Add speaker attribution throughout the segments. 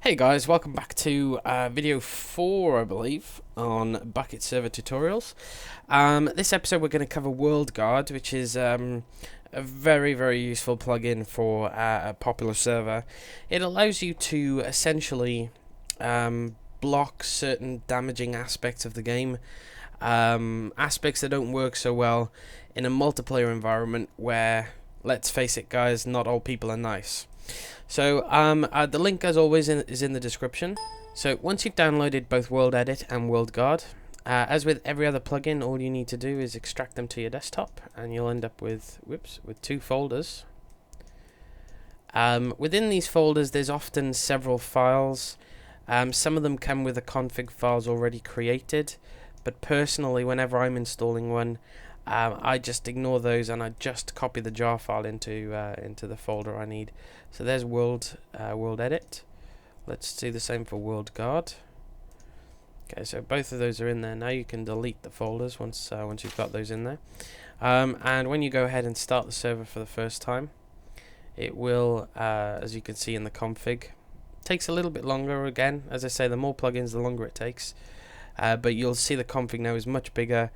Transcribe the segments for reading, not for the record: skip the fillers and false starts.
Speaker 1: Hey guys, welcome back to video 4, I believe, on Bukkit server tutorials. This episode we're going to cover World Guard, which is a very useful plugin for a popular server. It allows you to essentially block certain damaging aspects of the game, aspects that don't work so well in a multiplayer environment where, let's face it guys, not all people are nice. So the link, as always, is in the description. So once you've downloaded both World Edit and World Guard, as with every other plugin, all you need to do is extract them to your desktop, and you'll end up with two folders. Within these folders, there's often several files. Some of them come with the config files already created, but personally, whenever I'm installing one, I just ignore those and I just copy the jar file into the folder I need. So there's World Edit. Let's do the same for World Guard. Okay, so both of those are in there. Now you can delete the folders once you've got those in there. And when you go ahead and start the server for the first time, it will, as you can see in the config, takes a little bit longer. Again, as I say, the more plugins, the longer it takes. But you'll see the config now is much bigger.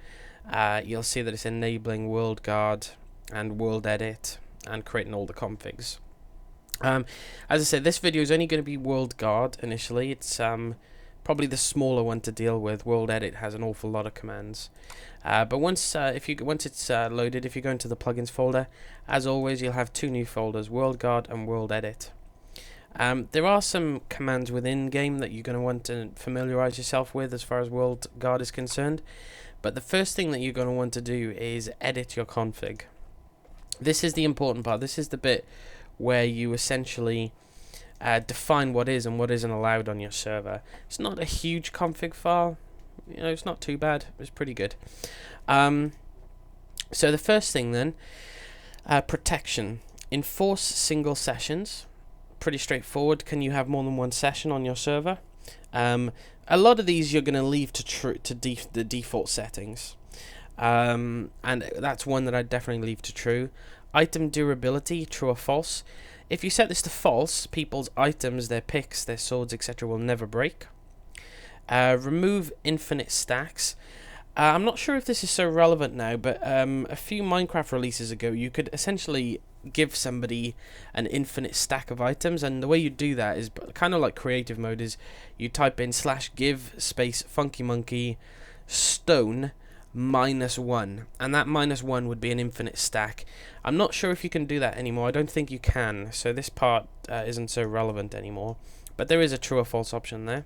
Speaker 1: You'll see that it's enabling World Guard and World Edit and creating all the configs. As I said, this video is only going to be World Guard initially. It's probably the smaller one to deal with. World Edit has an awful lot of commands. But once it's loaded, if you go into the plugins folder, as always, you'll have two new folders, World Guard and World Edit. There are some commands within game that you're going to want to familiarize yourself with as far as World Guard is concerned. But the first thing that you're going to want to do is edit your config. This is the important part. This is the bit where you essentially define what is and what isn't allowed on your server. It's not a huge config file. You know, it's not too bad. It's pretty good. So the first thing then, protection. Enforce single sessions. Pretty straightforward. Can you have more than one session on your server? A lot of these you're going to leave to the default settings, and that's one that I'd definitely leave to true. Item durability, true or false. If you set this to false, people's items, their picks, their swords, etc. will never break. Remove infinite stacks. I'm not sure if this is so relevant now, but a few Minecraft releases ago, you could essentially give somebody an infinite stack of items, and the way you do that is kind of like creative mode. Is you type in /give space phunkeymonkeh stone -1, and that -1 would be an infinite stack. I'm not sure if you can do that anymore. I don't think you can, so this part isn't so relevant anymore, but there is a true or false option there.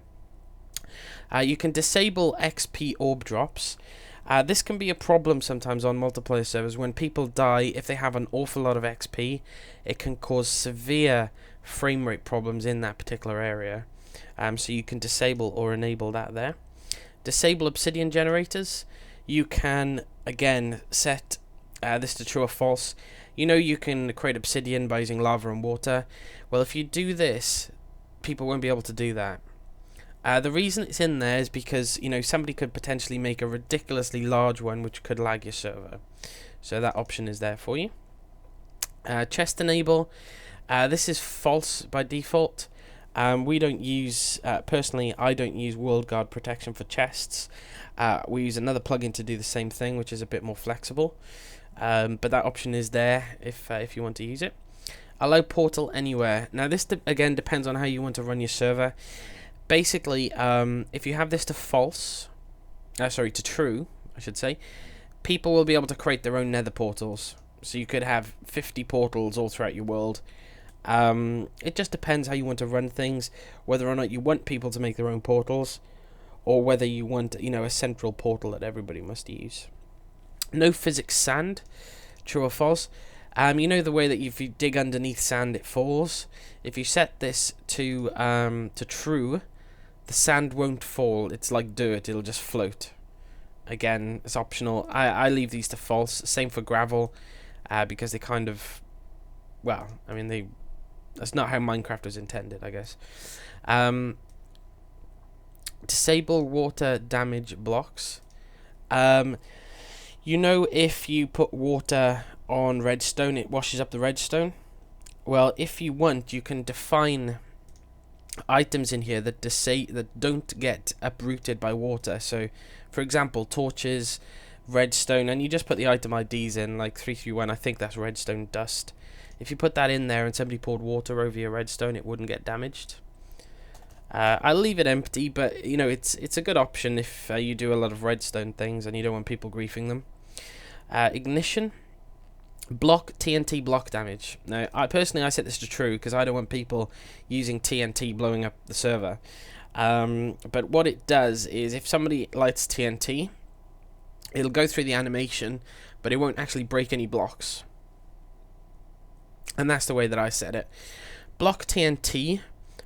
Speaker 1: You can disable XP orb drops. This can be a problem sometimes on multiplayer servers. When people die, if they have an awful lot of XP, it can cause severe frame rate problems in that particular area. So you can disable or enable that there. Disable obsidian generators. You can, again, set this to true or false. You know you can create obsidian by using lava and water. Well, if you do this, people won't be able to do that. The reason it's in there is because, you know, somebody could potentially make a ridiculously large one which could lag your server. So that option is there for you. Chest enable. This is false by default. We don't use, personally, I don't use World Guard protection for chests. We use another plugin to do the same thing, which is a bit more flexible. But that option is there if you want to use it. Allow portal anywhere. Now this again depends on how you want to run your server. Basically, if you have this to false, to true, I should say, people will be able to create their own nether portals. So you could have 50 portals all throughout your world. It just depends how you want to run things, whether or not you want people to make their own portals, or whether you want, you know, a central portal that everybody must use. No physics sand, true or false. You know the way that if you dig underneath sand, it falls. If you set this to true, the sand won't fall. It's like dirt, it'll just float. Again, it's optional. I leave these to false. Same for gravel, because they kind of, well, I mean, that's not how Minecraft was intended, I guess. Disable water damage blocks. You know, if you put water on redstone, it washes up the redstone. Well, if you want, you can define items in here that don't get uprooted by water. So, for example, torches, redstone, and you just put the item IDs in, like 331. I think that's redstone dust. If you put that in there and somebody poured water over your redstone, it wouldn't get damaged. I'll leave it empty, but you know, it's a good option if you do a lot of redstone things and you don't want people griefing them. Ignition. Block TNT block damage. Now, I set this to true because I don't want people using TNT blowing up the server. But what it does is if somebody lights TNT, it'll go through the animation, but it won't actually break any blocks. And that's the way that I set it. Block TNT.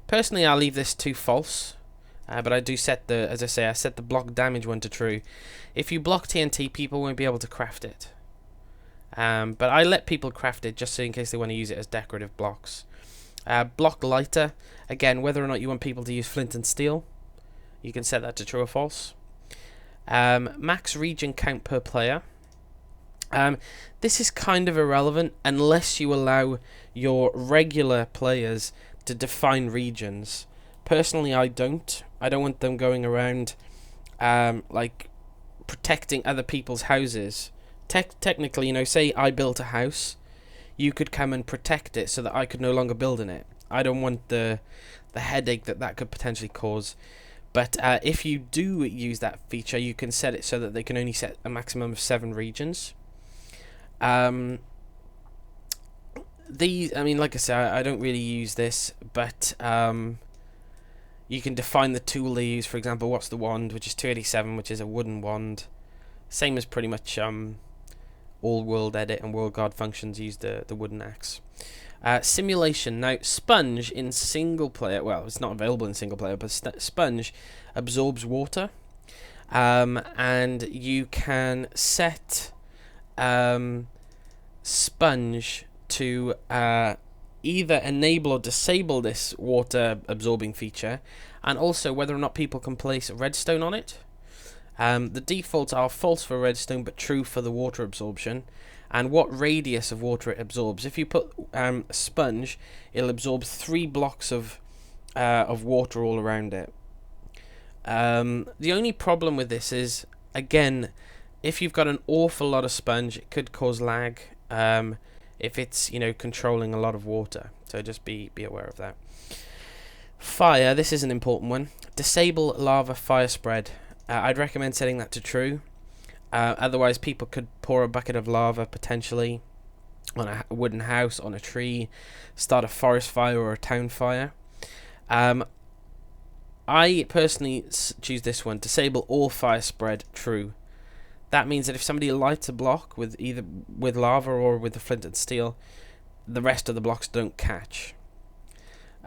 Speaker 1: Personally, I'll leave this to false. But I do set I set the block damage one to true. If you block TNT, people won't be able to craft it. But I let people craft it just so in case they want to use it as decorative blocks. Block lighter. Again, whether or not you want people to use flint and steel, you can set that to true or false. Max region count per player. This is kind of irrelevant unless you allow your regular players to define regions. Personally, I don't. I don't want them going around like protecting other people's houses. Technically, you know, say I built a house, you could come and protect it so that I could no longer build in it. I don't want the headache that could potentially cause. But if you do use that feature, you can set it so that they can only set a maximum of 7 regions. Like I said, I don't really use this, but you can define the tool they use. For example, what's the wand, which is 287, which is a wooden wand. Same as pretty much all World Edit and World Guard functions use the wooden axe. Simulation. Now, Sponge in single player, well, it's not available in single player, but Sponge absorbs water. And you can set Sponge to either enable or disable this water absorbing feature, and also whether or not people can place redstone on it. The defaults are false for redstone but true for the water absorption, and what radius of water it absorbs. If you put Sponge, it'll absorb 3 blocks of water all around it. The only problem with this is, again, if you've got an awful lot of Sponge, it could cause lag if it's, you know, controlling a lot of water. So just be aware of that. Fire, this is an important one. Disable lava fire spread. I'd recommend setting that to true. Otherwise, people could pour a bucket of lava potentially on a wooden house, on a tree, start a forest fire or a town fire. I personally choose this one. Disable all fire spread true. That means that if somebody lights a block with either with lava or with the flint and steel, the rest of the blocks don't catch.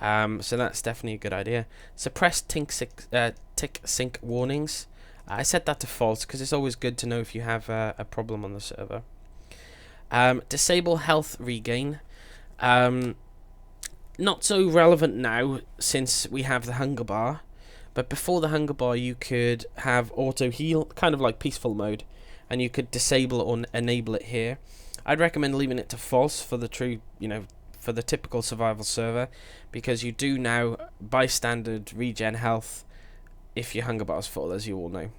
Speaker 1: So that's definitely a good idea. Suppress tick sync warnings. I set that to false because it's always good to know if you have a problem on the server. Disable health regain. Not so relevant now since we have the hunger bar, but before the hunger bar you could have auto heal, kind of like peaceful mode, and you could disable or enable it here. I'd recommend leaving it to false for the true, for the typical survival server, because you do now, by standard, regen health if your hunger bar is full, as you all know.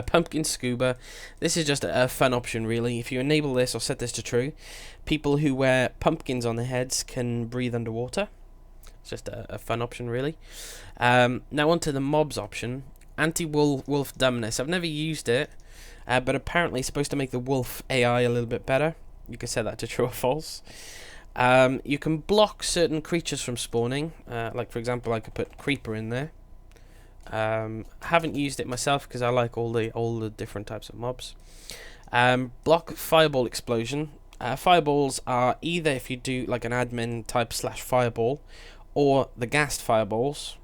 Speaker 1: Pumpkin scuba. This is just a fun option, really. If you enable this or set this to true, people who wear pumpkins on their heads can breathe underwater. It's just a fun option, really. Now onto the mobs option. Anti-wolf dumbness. I've never used it, but apparently it's supposed to make the wolf AI a little bit better. You can set that to true or false. You can block certain creatures from spawning. Like, for example, I could put creeper in there. Haven't used it myself because I like all the different types of mobs. Block fireball explosion. Fireballs are either, if you do like an admin type /fireball, or the ghast fireballs.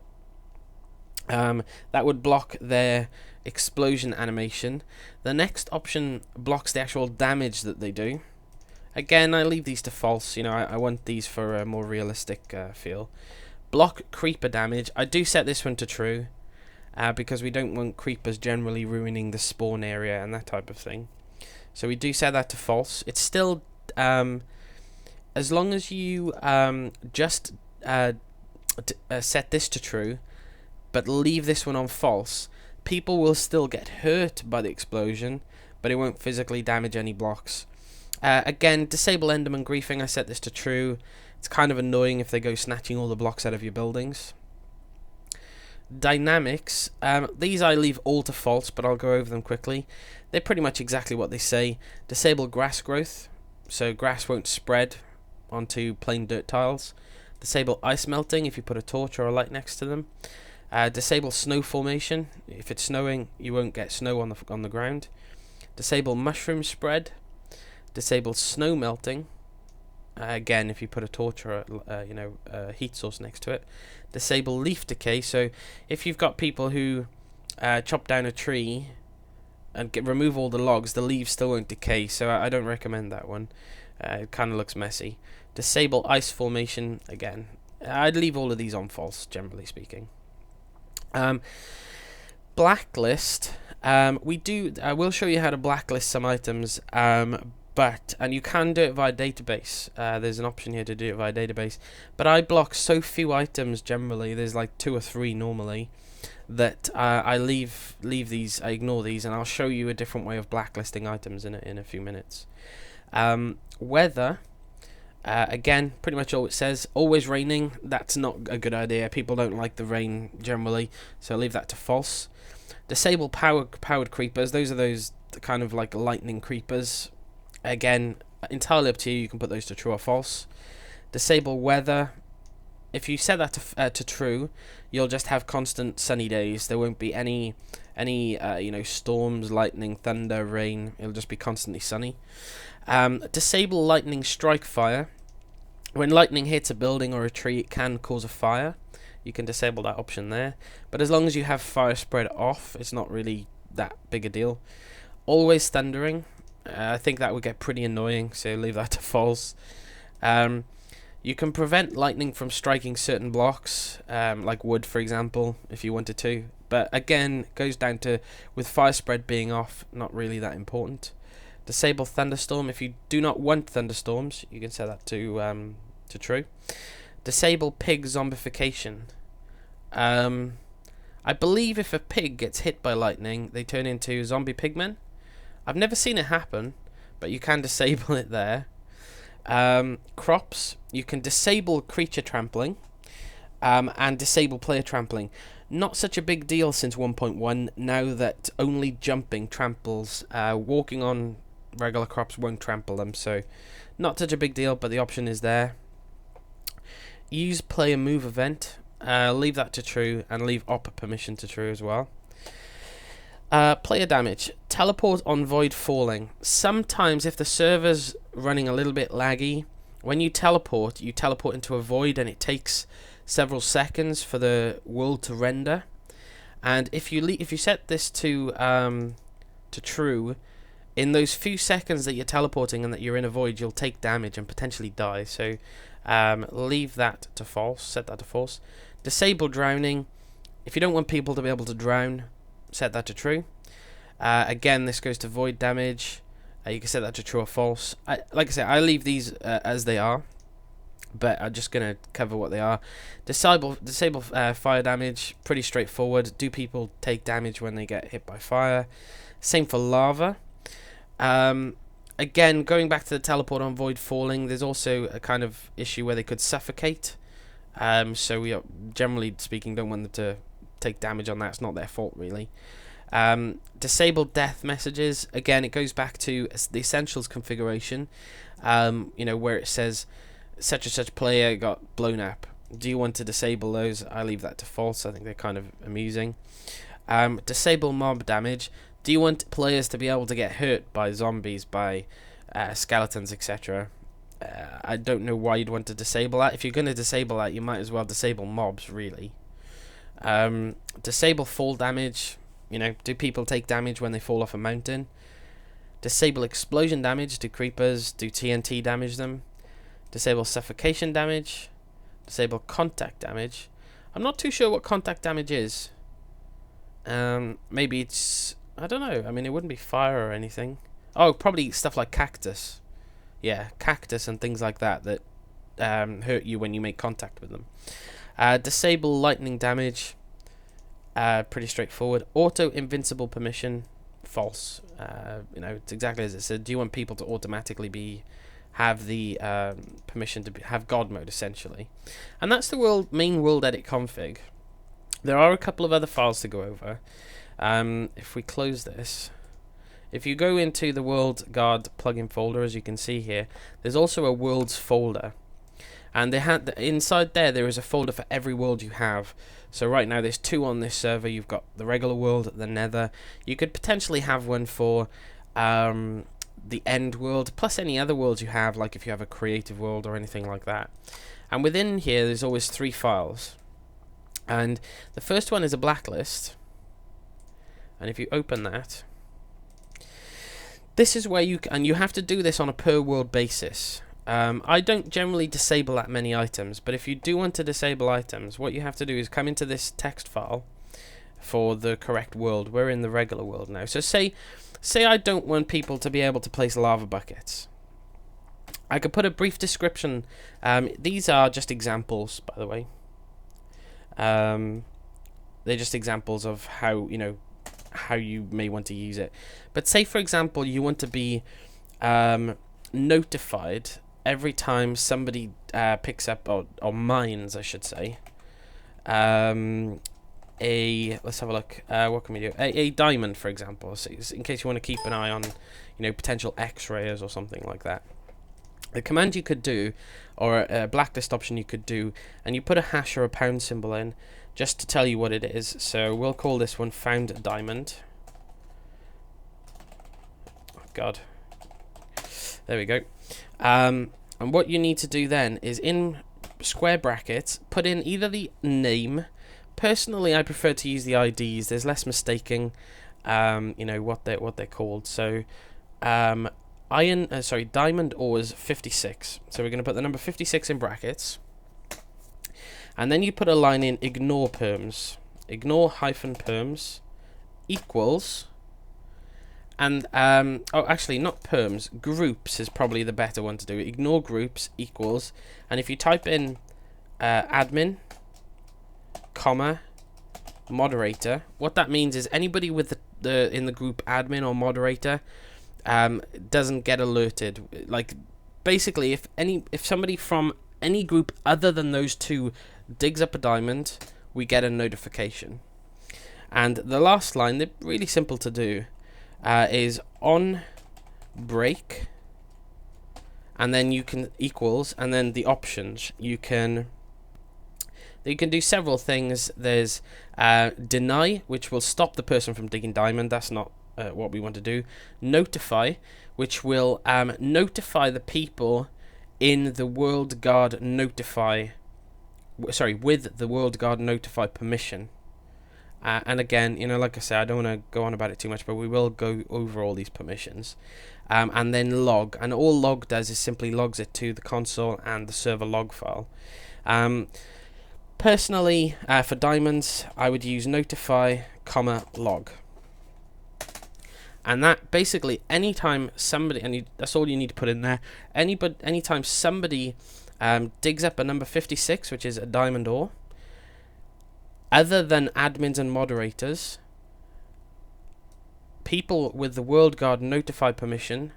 Speaker 1: That would block their explosion animation. The next option blocks the actual damage that they do. Again, I leave these to false. I want these for a more realistic feel. Block creeper damage. I do set this one to true, because we don't want creepers generally ruining the spawn area and that type of thing. So we do set that to false. It's still, as long as you just set this to true, but leave this one on false, people will still get hurt by the explosion, but it won't physically damage any blocks. Again, disable Enderman griefing, I set this to true. It's kind of annoying if they go snatching all the blocks out of your buildings. Dynamics, these I leave all to false, but I'll go over them quickly. They're pretty much exactly what they say. Disable grass growth, so grass won't spread onto plain dirt tiles. Disable ice melting if you put a torch or a light next to them. Disable snow formation. If it's snowing, you won't get snow on the ground. Disable mushroom spread. Disable snow melting. Again, if you put a torch or a heat source next to it. Disable leaf decay. So if you've got people who chop down a tree and remove all the logs, the leaves still won't decay. So I don't recommend that one. It kind of looks messy. Disable ice formation. Again, I'd leave all of these on false, generally speaking. Blacklist. I will show you how to blacklist some items. And you can do it via database. There's an option here to do it via database. But I block so few items generally. There's like 2 or 3 normally. That I leave these. I ignore these, and I'll show you a different way of blacklisting items in a few minutes. Weather. Again, pretty much all it says. Always raining. That's not a good idea. People don't like the rain generally, so I'll leave that to false. Disable powered creepers. Those are those kind of like lightning creepers. Again, entirely up to you. You can put those to true or false. Disable weather. If you set that to true, you'll just have constant sunny days. There won't be any storms, lightning, thunder, rain. It'll just be constantly sunny. Disable lightning strike fire. When lightning hits a building or a tree, it can cause a fire. You can disable that option there. But as long as you have fire spread off, it's not really that big a deal. Always thundering. I think that would get pretty annoying, so leave that to false. You can prevent lightning from striking certain blocks, like wood, for example, if you wanted to. But again, it goes down to, with fire spread being off, not really that important. Disable thunderstorm. If you do not want thunderstorms, you can set that to true. Disable pig zombification. I believe if a pig gets hit by lightning, they turn into zombie pigmen. I've never seen it happen, but you can disable it there. Crops. You can disable creature trampling and disable player trampling. Not such a big deal since 1.1, now that only jumping tramples. Walking on regular crops won't trample them, so not such a big deal, but the option is there. Use player move event. Leave that to true, and leave op permission to true as well. Player damage. Teleport on void falling. Sometimes if the server's running a little bit laggy, when you teleport into a void, and it takes several seconds for the world to render. And if you set this to true, in those few seconds that you're teleporting and that you're in a void, you'll take damage and potentially die. So leave that to false. Set that to false. Disable drowning. If you don't want people to be able to drown, set that to true. Again, this goes to void damage. You can set that to true or false. Like I said, I leave these as they are, but I'm just going to cover what they are. Disable fire damage. Pretty straightforward. Do people take damage when they get hit by fire? Same for lava. Again, going back to the teleport on void falling, there's also a kind of issue where they could suffocate. So we, generally speaking, don't want them to take damage on that. It's not their fault, really. Disable death messages. Again, it goes back to the essentials configuration, where it says such and such player got blown up. Do you want to disable those? I leave that to false. I think they're kind of amusing. Disable mob damage. Do you want players to be able to get hurt by zombies, by skeletons, etc.? I don't know why you'd want to disable that. If you're going to disable that, you might as well disable mobs, really. Disable fall damage. Do people take damage when they fall off a mountain? Disable explosion damage. Do creepers, do TNT damage them? Disable suffocation damage. Disable contact damage. I'm not too sure what contact damage is. Maybe it's, I don't know. I mean, it wouldn't be fire or anything. Oh, probably stuff like cactus. Yeah, cactus and things like that hurt you when you make contact with them. Disable lightning damage. Pretty straightforward. Auto invincible permission. False. It's exactly as it said. Do you want people to automatically have the permission to have God mode, essentially? And that's the main world edit config. There are a couple of other files to go over. If we close this, if you go into the World Guard plugin folder, as you can see here, there's also a worlds folder, and inside there is a folder for every world you have. So right now there's 2 on this server. You've got the regular world, the Nether. You could potentially have one for the end world, plus any other worlds you have, like if you have a creative world or anything like that. And within here there's always 3 files, and the first one is a blacklist. And if you open that, this is where you have to do this on a per world basis. I don't generally disable that many items, but if you do want to disable items, what you have to do is come into this text file for the correct world. We're in the regular world now. So say I don't want people to be able to place lava buckets. I could put a brief description. These are just examples, by the way. They're just examples of how you may want to use it. But say, for example, you want to be notified every time somebody picks up or mines, I should say, let's have a look. What can we do? A diamond, for example, so in case you want to keep an eye on potential X-rayers or something like that. The command you could do, or a blacklist option you could do, and you put a hash or a pound symbol in just to tell you what it is. So we'll call this one found diamond. Oh God, there we go. And what you need to do then is, in square brackets, put in either the name. Personally, I prefer to use the IDs. There's less mistaking, what they're called. So, diamond ores 56. So we're going to put the number 56 in brackets, and then you put a line in ignore perms, ignore hyphen perms equals. And actually not perms, groups is probably the better one to do. Ignore groups equals, and if you type in admin, comma, moderator, what that means is anybody with the in the group admin or moderator doesn't get alerted. Like, basically, if somebody from any group other than those 2 digs up a diamond, we get a notification. And the last line, they're really simple to do. Is on break, and then you can equals, and then the options you can do several things. There's deny, which will stop the person from digging diamond. That's not what we want to do. Notify, which will notify the people in the World Guard notify. With the World Guard notify permission. And again, like I said, I don't want to go on about it too much, but we will go over all these permissions. And then log. And all log does is simply logs it to the console and the server log file. Personally, for diamonds, I would use notify, comma, log. And that basically, anytime somebody, that's all you need to put in there. Anytime somebody digs up a number 56, which is a diamond ore, other than admins and moderators, people with the World Guard notify permission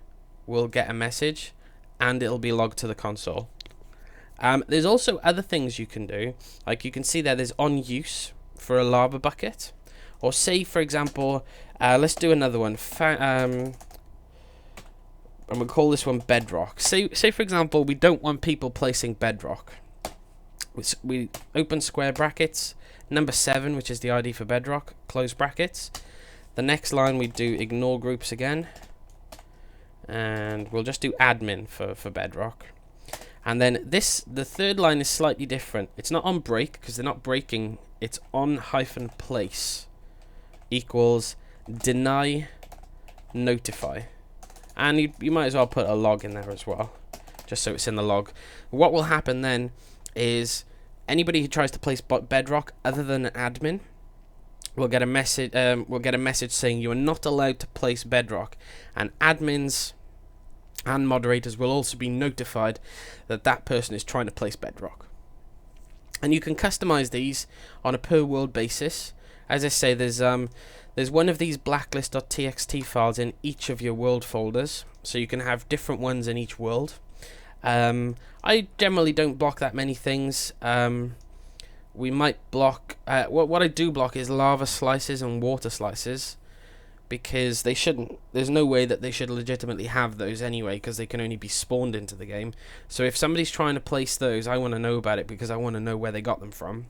Speaker 1: will get a message, and it'll be logged to the console. There's also other things you can do, like you can see there's on use for a lava bucket, or say, for example, let's do another one. I'm gonna call this one bedrock. Say for example, we don't want people placing bedrock. We open square brackets, number 7, which is the ID for bedrock, close brackets. The next line we do ignore groups again, and we'll just do admin for bedrock. And then the third line is slightly different. It's not on break because they're not breaking. It's on hyphen place equals deny notify, and you might as well put a log in there as well, just so it's in the log. What will happen then is anybody who tries to place bedrock other than an admin will get a message. Saying you are not allowed to place bedrock, and admins and moderators will also be notified that that person is trying to place bedrock. And you can customize these on a per world basis. As I say, there's one of these blacklist.txt files in each of your world folders, so you can have different ones in each world. I generally don't block that many things. We might block what I do block is lava slices and water slices, because they shouldn't. There's no way that they should legitimately have those anyway, because they can only be spawned into the game. So if somebody's trying to place those, I want to know about it, because I want to know where they got them from.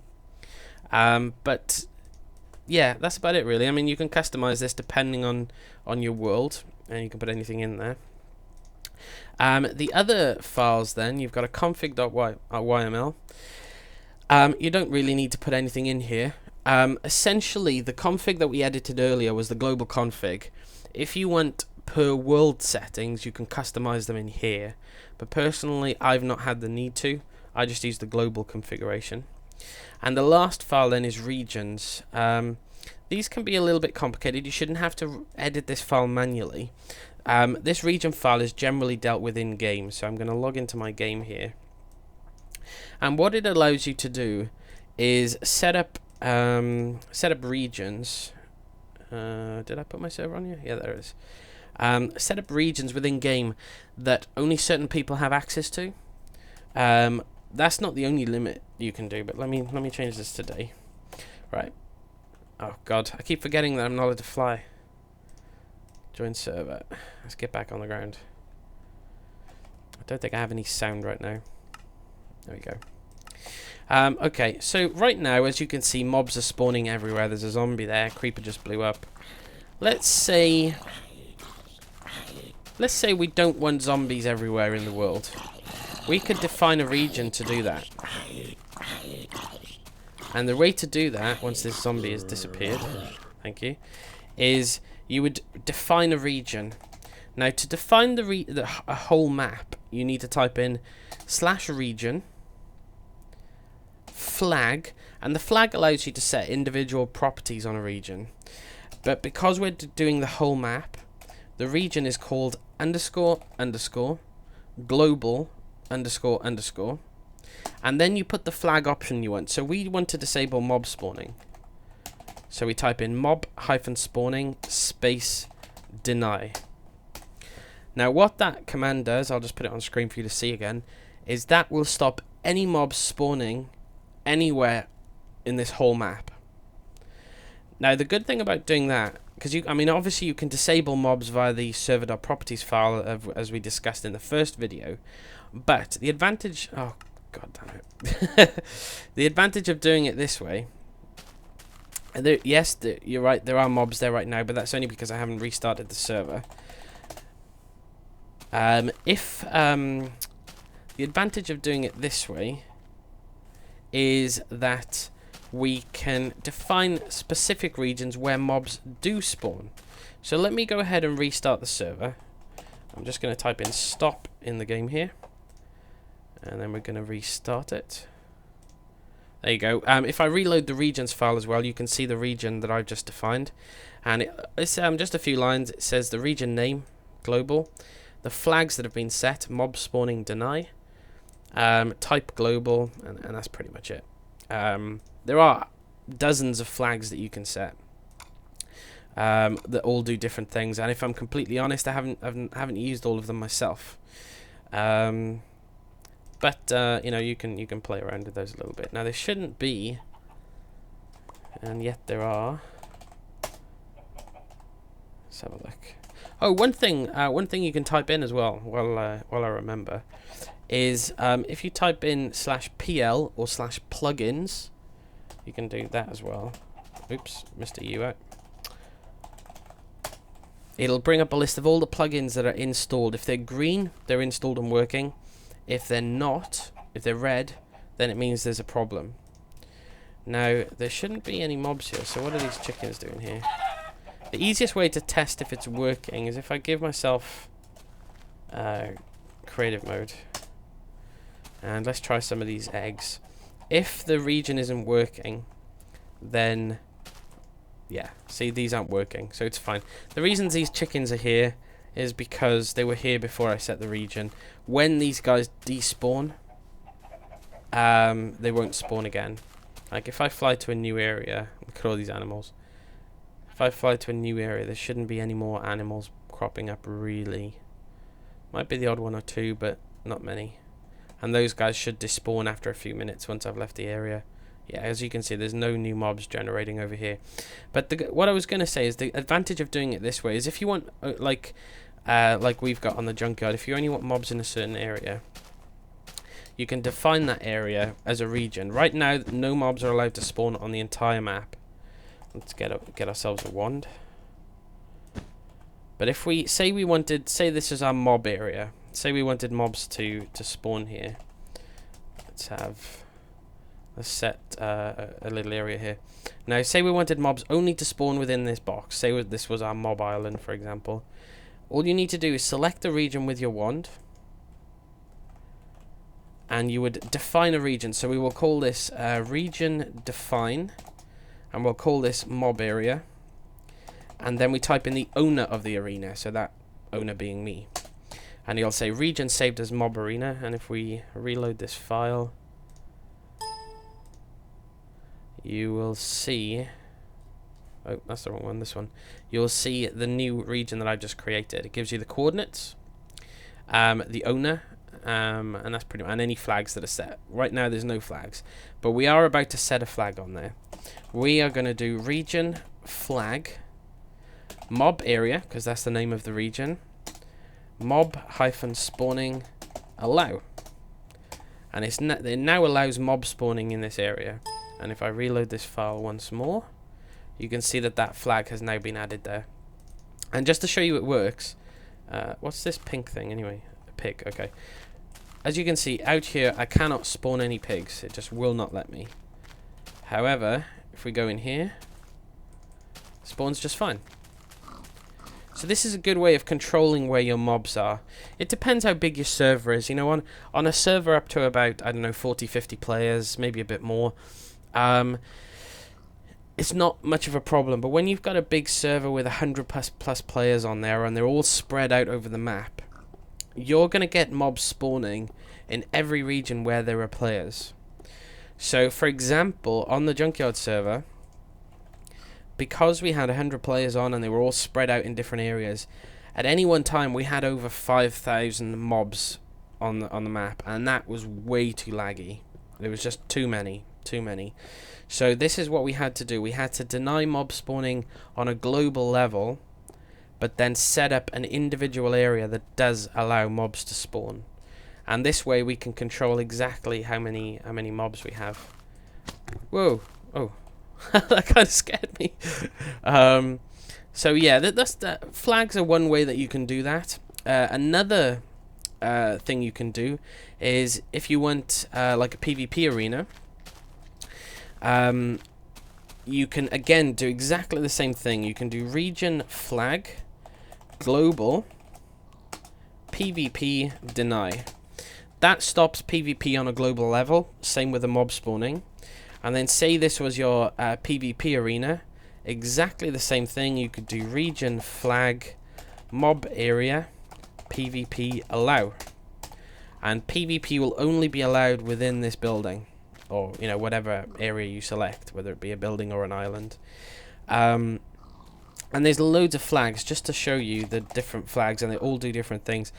Speaker 1: But yeah, that's about it really. I mean, you can customize this depending on your world, and you can put anything in there. The other files then, you've got a config.yml. You don't really need to put anything in here. Essentially, the config that we edited earlier was the global config. If you want per world settings, you can customize them in here. But personally, I've not had the need to. I just use the global configuration. And the last file then is regions. These can be a little bit complicated. You shouldn't have to edit this file manually. This region file is generally dealt with in game. So I'm going to log into my game here. And what it allows you to do is set up regions. Did I put my server on here? Yeah, there it is. Set up regions within game that only certain people have access to. That's not the only limit you can do, but let me change this to day. Right. Oh god, I keep forgetting that I'm not allowed to fly. Join server. Let's get back on the ground. I don't think I have any sound right now. There we go. Okay, so right now, as you can see, mobs are spawning everywhere. There's a zombie there. Creeper just blew up. Let's say we don't want zombies everywhere in the world. We could define a region to do that. And the way to do that, once this zombie has disappeared, thank you, is you would define a region. Now, to define a whole map, you need to type in /region flag, and the flag allows you to set individual properties on a region. But because we're doing the whole map, the region is called __ global __, and then you put the flag option you want. So we want to disable mob spawning, so we type in mob-spawning space deny. Now what that command does, I'll just put it on screen for you to see again, is that will stop any mobs spawning anywhere in this whole map. Now the good thing about doing that, because I mean obviously you can disable mobs via the server.properties file as we discussed in the first video, but the advantage, oh god damn it, the advantage of doing it this way, yes, you're right, there are mobs there right now, but that's only because I haven't restarted the server. The advantage of doing it this way is that we can define specific regions where mobs do spawn. So let me go ahead and restart the server. I'm just going to type in stop in the game here, and then we're going to restart it. There you go. If I reload the regions file as well, you can see the region that I've just defined, and it's just a few lines. It says the region name, global, the flags that have been set, mob spawning deny, type global, and that's pretty much it. There are dozens of flags that you can set that all do different things, and if I'm completely honest, I haven't used all of them myself. But you know, you can play around with those a little bit. Now there shouldn't be, and yet there are. Let's have a look. Oh, one thing you can type in as well, while I remember, is if you type in /pl or /plugins, you can do that as well. Oops, Mr. U out. It'll bring up a list of all the plugins that are installed. If they're green, they're installed and working. If they're not, if they're red, then it means there's a problem. Now, there shouldn't be any mobs here, so what are these chickens doing here? The easiest way to test if it's working is if I give myself creative mode. And let's try some of these eggs. If the region isn't working, then yeah, see, these aren't working, so it's fine. The reasons these chickens are here is because they were here before I set the region. When these guys despawn, they won't spawn again. Like if I fly to a new area, look at all these animals. If I fly to a new area, there shouldn't be any more animals cropping up really. Might be the odd one or two, but not many. And those guys should despawn after a few minutes once I've left the area. Yeah, as you can see, there's no new mobs generating over here. But what I was going to say is the advantage of doing it this way is if you want, like we've got on the junkyard, if you only want mobs in a certain area, you can define that area as a region. Right now, no mobs are allowed to spawn on the entire map. Let's get ourselves a wand. But if we say say this is our mob area, say we wanted mobs to spawn here. Let's set a little area here. Now, say we wanted mobs only to spawn within this box. Say this was our mob island, for example. All you need to do is select a region with your wand, and you would define a region. So we will call this region define, and we'll call this mob area. And then we type in the owner of the arena, so that owner being me. And you'll say region saved as mob arena, and if we reload this file, you will see, oh, that's the wrong one, this one. You'll see the new region that I just created. It gives you the coordinates, the owner, and that's pretty much, and any flags that are set. Right now there's no flags, but we are about to set a flag on there. We are going to do region flag mob area, because that's the name of the region, mob hyphen spawning allow, and it now allows mob spawning in this area. And if I reload this file once more, you can see that that flag has now been added there. And just to show you it works, what's this pink thing anyway? A pig, okay. As you can see out here, I cannot spawn any pigs. It just will not let me. However, if we go in here, it spawns just fine. So this is a good way of controlling where your mobs are. It depends how big your server is. You know, on a server up to about, I don't know, 40, 50 players, maybe a bit more, it's not much of a problem. But when you've got a big server with 100 plus players on there, and they're all spread out over the map, you're going to get mobs spawning in every region where there are players. So, for example, on the Junkyard server, because we had 100 players on and they were all spread out in different areas, at any one time we had over 5,000 mobs on the map, and that was way too laggy. There was just too many. So this is what we had to do. We had to deny mob spawning on a global level, but then set up an individual area that does allow mobs to spawn. And this way we can control exactly how many mobs we have. Whoa! Oh, that kind of scared me. So yeah, that flags are one way that you can do that. Another thing you can do is if you want like a PvP arena, you can again do exactly the same thing. You can do region flag global PvP deny. That stops PvP on a global level. Same with the mob spawning. And then say this was your PvP arena, exactly the same thing. You could do region flag mob area PvP allow, and PvP will only be allowed within this building, or you know, whatever area you select, whether it be a building or an island. And there's loads of flags just to show you the different flags, and they all do different things.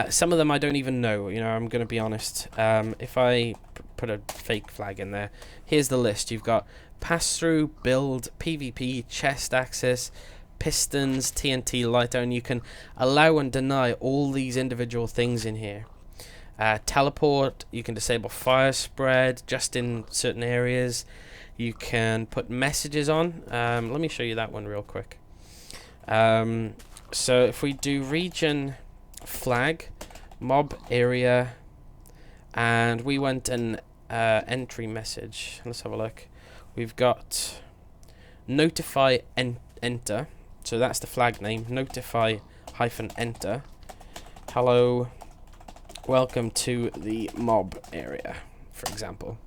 Speaker 1: Some of them I don't even know, you know, I'm going to be honest. If I put a fake flag in there, here's the list. You've got pass-through, build, PvP, chest access, pistons, TNT, light down. You can allow and deny all these individual things in here. Teleport, you can disable fire spread just in certain areas. You can put messages on. Let me show you that one real quick. So if we do region flag mob area, and we want an entry message, let's have a look. We've got notify enter, so that's the flag name, notify -enter. Hello, welcome to the mob area, for example.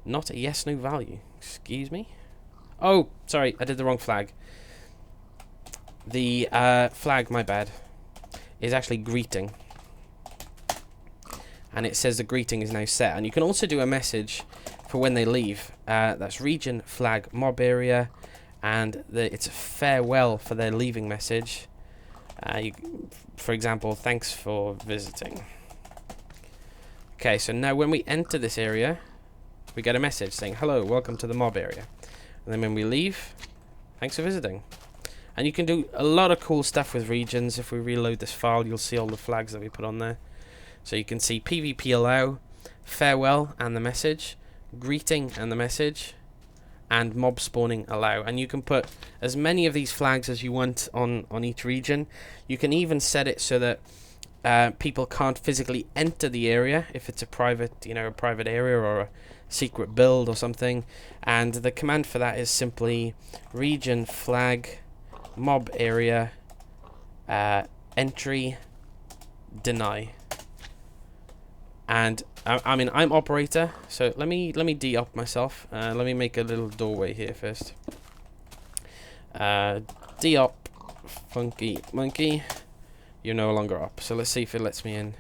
Speaker 1: Not a yes, no value. Excuse me. Oh, sorry, I did the wrong flag. The flag, my bad, is actually greeting. and it says the greeting is now set. And you can also do a message for when they leave. That's region, flag, mob area, and it's a farewell for their leaving message. For example, thanks for visiting. Okay, so now when we enter this area, we get a message saying, hello, welcome to the mob area. And then when we leave, thanks for visiting. And you can do a lot of cool stuff with regions. If we reload this file, you'll see all the flags that we put on there. So you can see PvP allow, farewell and the message, greeting and the message, and mob spawning allow. And you can put as many of these flags as you want on each region. You can even set it so that people can't physically enter the area if it's a private, a private area or a secret build or something. And the command for that is simply region flag mob area entry deny. And I mean, I'm operator, so let me de-op myself. Let me make a little doorway here first. De-op phunkeymonkeh. You're no longer up. So let's see if it lets me in.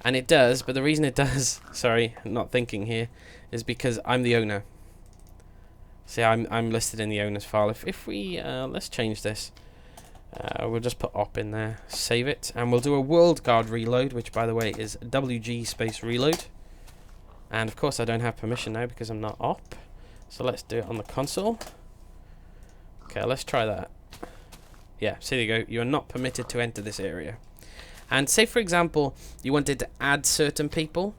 Speaker 1: And it does, but the reason it does, sorry, I'm not thinking here, is because I'm the owner. See, I'm listed in the owner's file. If we let's change this. We'll just put op in there, save it, and we'll do a world guard reload, which by the way is WG space reload. And of course I don't have permission now because I'm not op. So let's do it on the console. Okay, let's try that. Yeah, so there you go. You are not permitted to enter this area. And say, for example, you wanted to add certain people.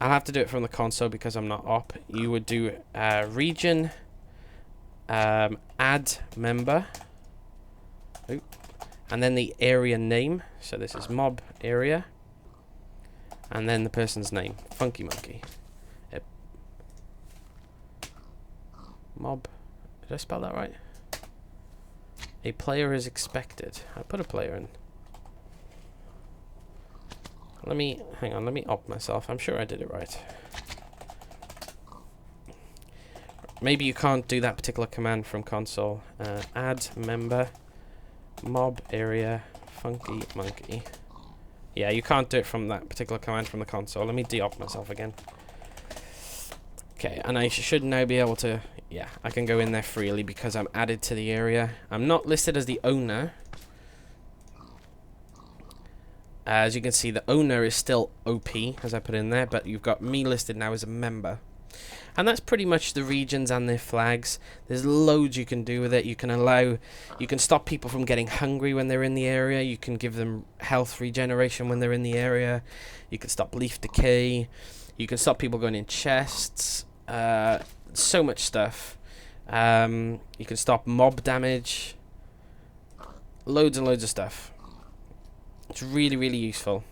Speaker 1: I'll have to do it from the console because I'm not op. You would do region add member. Oop. And then the area name. So this is mob area. And then the person's name. phunkeymonkeh. Yep. Mob. Did I spell that right? A player is expected. I put a player in. Hang on, let me op myself. I'm sure I did it right. Maybe you can't do that particular command from console. Add member, mob area, phunkeymonkeh. Yeah, you can't do it from that particular command from the console. Let me de-op myself again. Okay, and I should now be able to... Yeah, I can go in there freely because I'm added to the area. I'm not listed as the owner. As you can see, the owner is still OP, as I put in there, but you've got me listed now as a member. And that's pretty much the regions and their flags. There's loads you can do with it. You can stop people from getting hungry when they're in the area. You can give them health regeneration when they're in the area. You can stop leaf decay. You can stop people going in chests. So much stuff. You can stop mob damage. Loads and loads of stuff. It's really, really useful.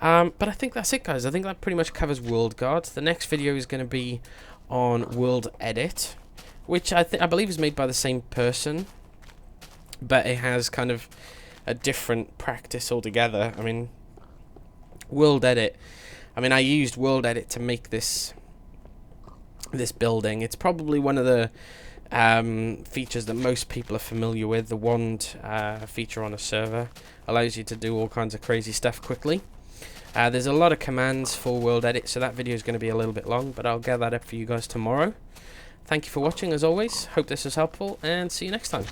Speaker 1: But I think that's it, guys. I think that pretty much covers World Guard. The next video is going to be on World Edit, which I believe is made by the same person, but it has kind of a different practice altogether. I mean, World Edit. I mean, I used World Edit to make this building. It's probably one of the features that most people are familiar with. The wand feature on a server allows you to do all kinds of crazy stuff quickly. There's a lot of commands for World Edit, so that video is going to be a little bit long, but I'll get that up for you guys tomorrow. Thank you for watching, as always. Hope this was helpful, and see you next time.